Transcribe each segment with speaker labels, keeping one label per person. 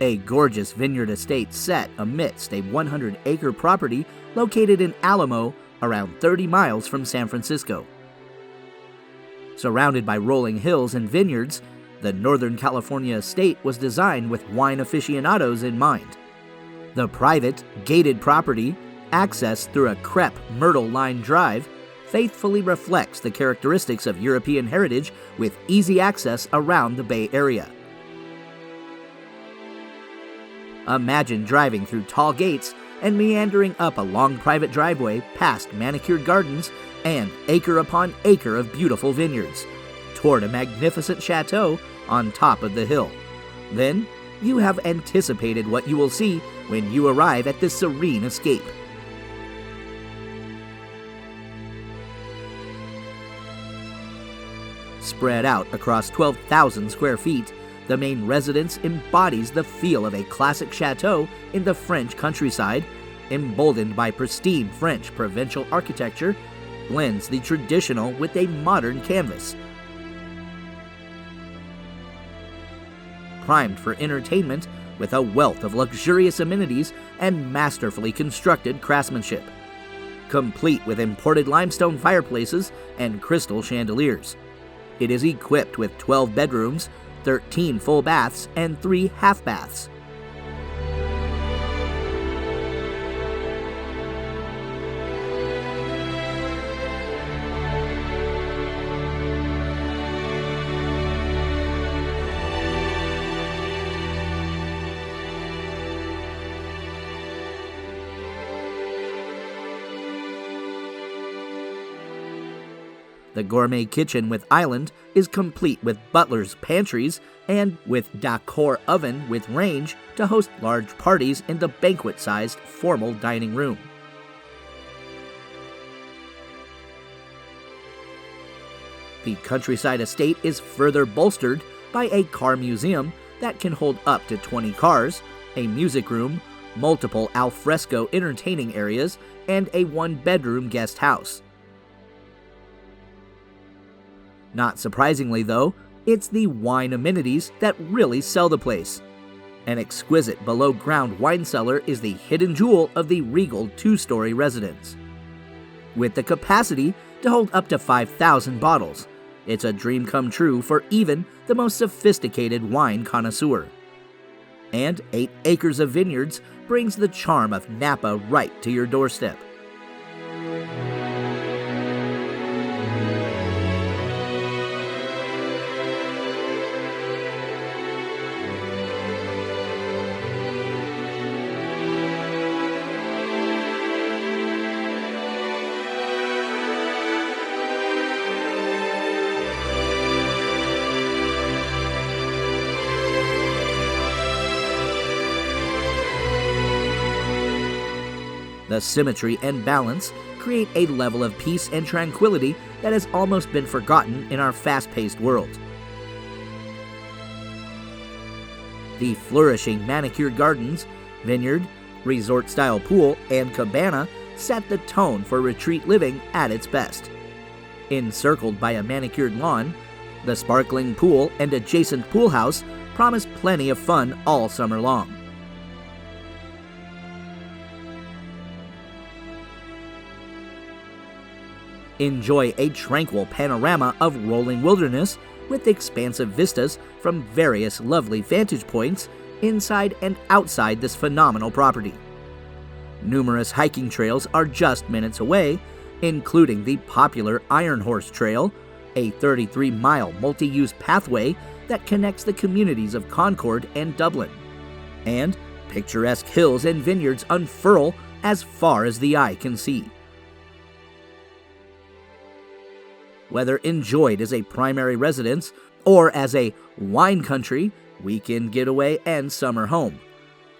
Speaker 1: a gorgeous vineyard estate set amidst a 100-acre property located in Alamo, around 30 miles from San Francisco. Surrounded by rolling hills and vineyards, the Northern California estate was designed with wine aficionados in mind. The private, gated property, accessed through a crepe myrtle-lined drive, faithfully reflects the characteristics of European heritage with easy access around the Bay Area. Imagine driving through tall gates and meandering up a long private driveway past manicured gardens and acre upon acre of beautiful vineyards, toward a magnificent chateau on top of the hill. Then, you have anticipated what you will see when you arrive at this serene escape. Spread out across 12,000 square feet, the main residence embodies the feel of a classic chateau in the French countryside, emboldened by pristine French provincial architecture, blends the traditional with a modern canvas. Primed for entertainment with a wealth of luxurious amenities and masterfully constructed craftsmanship, complete with imported limestone fireplaces and crystal chandeliers. It is equipped with 12 bedrooms, 13 full baths, and 3 half baths. The gourmet kitchen with island is complete with butler's pantries and with decor oven with range to host large parties in the banquet-sized formal dining room. The countryside estate is further bolstered by a car museum that can hold up to 20 cars, a music room, multiple al fresco entertaining areas, and a one-bedroom guest house. Not surprisingly, though, it's the wine amenities that really sell the place. An exquisite below-ground wine cellar is the hidden jewel of the regal 2-story residence. With the capacity to hold up to 5,000 bottles, it's a dream come true for even the most sophisticated wine connoisseur. And 8 acres of vineyards brings the charm of Napa right to your doorstep. The symmetry and balance create a level of peace and tranquility that has almost been forgotten in our fast-paced world. The flourishing manicured gardens, vineyard, resort-style pool, and cabana set the tone for retreat living at its best. Encircled by a manicured lawn, the sparkling pool and adjacent pool house promise plenty of fun all summer long. Enjoy a tranquil panorama of rolling wilderness with expansive vistas from various lovely vantage points inside and outside this phenomenal property. Numerous hiking trails are just minutes away, including the popular Iron Horse Trail, a 33-mile multi-use pathway that connects the communities of Concord and Dublin. And picturesque hills and vineyards unfurl as far as the eye can see. Whether enjoyed as a primary residence or as a wine country, weekend getaway, and summer home,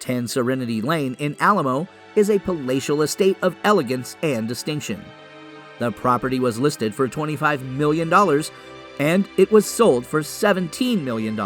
Speaker 1: 10 Serenity Lane in Alamo is a palatial estate of elegance and distinction. The property was listed for $25 million, and it was sold for $17 million.